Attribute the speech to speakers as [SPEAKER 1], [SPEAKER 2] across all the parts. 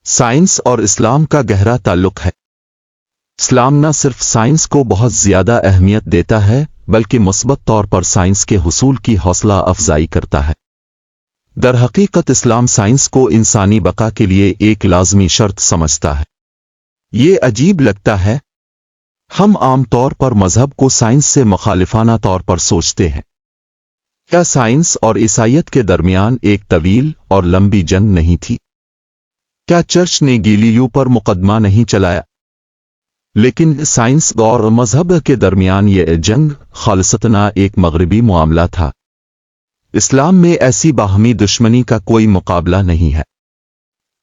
[SPEAKER 1] Science اور اسلام کا گہرا تعلق ہے۔ اسلام نہ صرف سائنس کو بہت زیادہ اہمیت دیتا ہے بلکہ مثبت طور پر سائنس کے حصول کی حوصلہ افزائی کرتا ہے۔ در حقیقت اسلام سائنس کو انسانی بقا کے لیے ایک لازمی شرط سمجھتا ہے۔ یہ عجیب لگتا ہے، ہم عام طور پر مذہب کو سائنس سے مخالفانہ طور پر سوچتے ہیں۔ کیا سائنس اور عیسائیت کے درمیان ایک طویل اور لمبی جنگ نہیں تھی؟ کیا چرچ نے گیلیلیو پر مقدمہ نہیں چلایا؟ لیکن سائنس اور مذہب کے درمیان یہ جنگ خالصتاً ایک مغربی معاملہ تھا۔ اسلام میں ایسی باہمی دشمنی کا کوئی مقابلہ نہیں ہے۔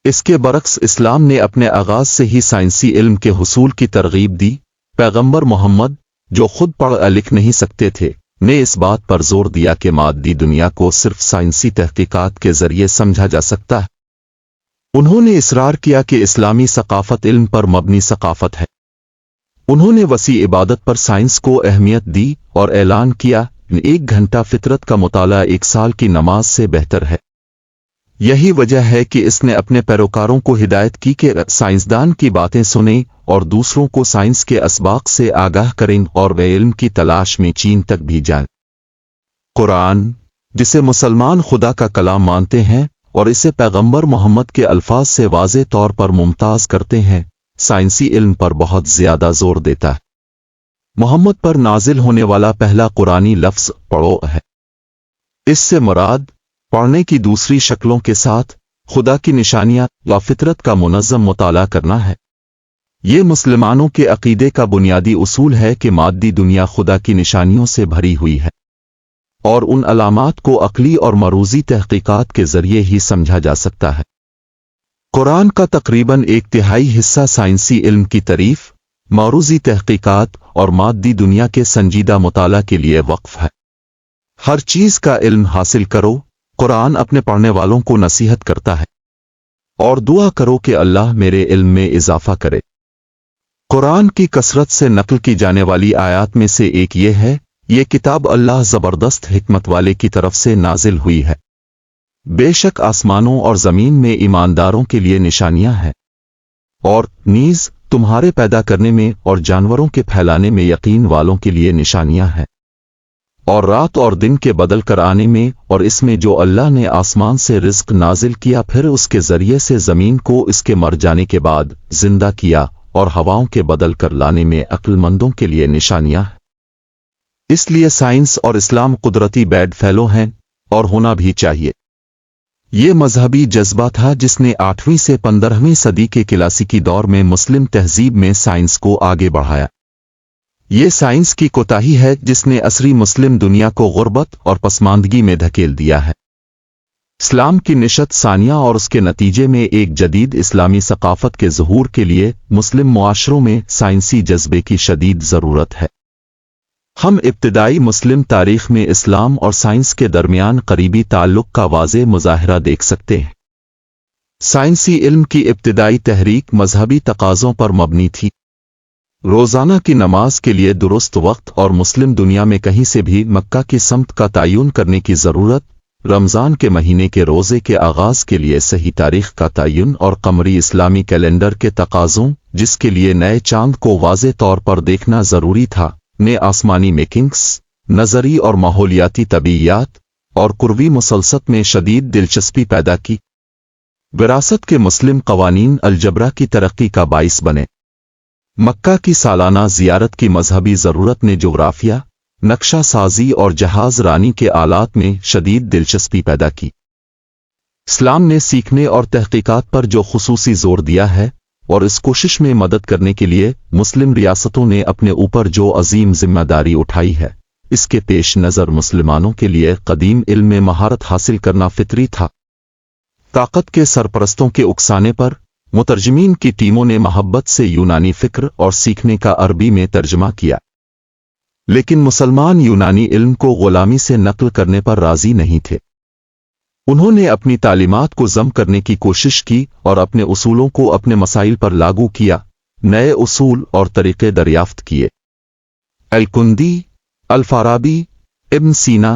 [SPEAKER 1] اس کے برعکس اسلام نے اپنے آغاز سے ہی سائنسی علم کے حصول کی ترغیب دی۔ پیغمبر محمد، جو خود پڑھ لکھ نہیں سکتے تھے، نے اس بات پر زور دیا کہ مادی دنیا کو صرف سائنسی تحقیقات کے ذریعے سمجھا جا سکتا ہے۔ انہوں نے اصرار کیا کہ اسلامی ثقافت علم پر مبنی ثقافت ہے۔ انہوں نے وسیع عبادت پر سائنس کو اہمیت دی اور اعلان کیا، 1 گھنٹہ فطرت کا مطالعہ 1 سال کی نماز سے بہتر ہے۔ یہی وجہ ہے کہ اس نے اپنے پیروکاروں کو ہدایت کی کہ سائنسدان کی باتیں سنیں اور دوسروں کو سائنس کے اسباق سے آگاہ کریں اور وہ علم کی تلاش میں چین تک بھی جائیں۔ قرآن، جسے مسلمان خدا کا کلام مانتے ہیں اور اسے پیغمبر محمد کے الفاظ سے واضح طور پر ممتاز کرتے ہیں، سائنسی علم پر بہت زیادہ زور دیتا ہے۔ محمد پر نازل ہونے والا پہلا قرآنی لفظ پڑھو ہے۔ اس سے مراد پڑھنے کی دوسری شکلوں کے ساتھ خدا کی نشانیاں و فطرت کا منظم مطالعہ کرنا ہے۔ یہ مسلمانوں کے عقیدے کا بنیادی اصول ہے کہ مادی دنیا خدا کی نشانیوں سے بھری ہوئی ہے اور ان علامات کو عقلی اور مروزی تحقیقات کے ذریعے ہی سمجھا جا سکتا ہے۔ قرآن کا تقریباً 1/3 حصہ سائنسی علم کی تعریف، مروزی تحقیقات اور مادی دنیا کے سنجیدہ مطالعہ کے لیے وقف ہے۔ ہر چیز کا علم حاصل کرو، قرآن اپنے پڑھنے والوں کو نصیحت کرتا ہے، اور دعا کرو کہ اللہ میرے علم میں اضافہ کرے۔ قرآن کی کثرت سے نقل کی جانے والی آیات میں سے ایک یہ ہے، یہ کتاب اللہ زبردست حکمت والے کی طرف سے نازل ہوئی ہے۔ بے شک آسمانوں اور زمین میں ایمانداروں کے لیے نشانیاں ہیں، اور نیز تمہارے پیدا کرنے میں اور جانوروں کے پھیلانے میں یقین والوں کے لیے نشانیاں ہیں، اور رات اور دن کے بدل کر آنے میں اور اس میں جو اللہ نے آسمان سے رزق نازل کیا پھر اس کے ذریعے سے زمین کو اس کے مر جانے کے بعد زندہ کیا اور ہواؤں کے بدل کر لانے میں عقل مندوں کے لیے نشانیاں ہیں۔ اس لیے سائنس اور اسلام قدرتی بیڈ فیلو ہیں اور ہونا بھی چاہیے۔ یہ مذہبی جذبہ تھا جس نے 8ویں سے 15ویں صدی کے کلاسیکی دور میں مسلم تہذیب میں سائنس کو آگے بڑھایا۔ یہ سائنس کی کوتاہی ہے جس نے عصری مسلم دنیا کو غربت اور پسماندگی میں دھکیل دیا ہے۔ اسلام کی نشت ثانیہ اور اس کے نتیجے میں ایک جدید اسلامی ثقافت کے ظہور کے لیے مسلم معاشروں میں سائنسی جذبے کی شدید ضرورت ہے۔ ہم ابتدائی مسلم تاریخ میں اسلام اور سائنس کے درمیان قریبی تعلق کا واضح مظاہرہ دیکھ سکتے ہیں۔ سائنسی علم کی ابتدائی تحریک مذہبی تقاضوں پر مبنی تھی۔ روزانہ کی نماز کے لیے درست وقت اور مسلم دنیا میں کہیں سے بھی مکہ کی سمت کا تعین کرنے کی ضرورت، رمضان کے مہینے کے روزے کے آغاز کے لیے صحیح تاریخ کا تعین اور قمری اسلامی کیلنڈر کے تقاضوں، جس کے لیے نئے چاند کو واضح طور پر دیکھنا ضروری تھا، نے آسمانی میکنگز، نظری اور ماحولیاتی طبیعیات اور قروی مسلسط میں شدید دلچسپی پیدا کی۔ وراثت کے مسلم قوانین الجبرا کی ترقی کا باعث بنے۔ مکہ کی سالانہ زیارت کی مذہبی ضرورت نے جغرافیہ، نقشہ سازی اور جہاز رانی کے آلات میں شدید دلچسپی پیدا کی۔ اسلام نے سیکھنے اور تحقیقات پر جو خصوصی زور دیا ہے اور اس کوشش میں مدد کرنے کے لیے مسلم ریاستوں نے اپنے اوپر جو عظیم ذمہ داری اٹھائی ہے، اس کے پیش نظر مسلمانوں کے لیے قدیم علم میں مہارت حاصل کرنا فطری تھا۔ طاقت کے سرپرستوں کے اکسانے پر مترجمین کی ٹیموں نے محبت سے یونانی فکر اور سیکھنے کا عربی میں ترجمہ کیا، لیکن مسلمان یونانی علم کو غلامی سے نقل کرنے پر راضی نہیں تھے۔ انہوں نے اپنی تعلیمات کو ضم کرنے کی کوشش کی اور اپنے اصولوں کو اپنے مسائل پر لاگو کیا، نئے اصول اور طریقے دریافت کیے۔ الکندی، الفارابی، ابن سینا،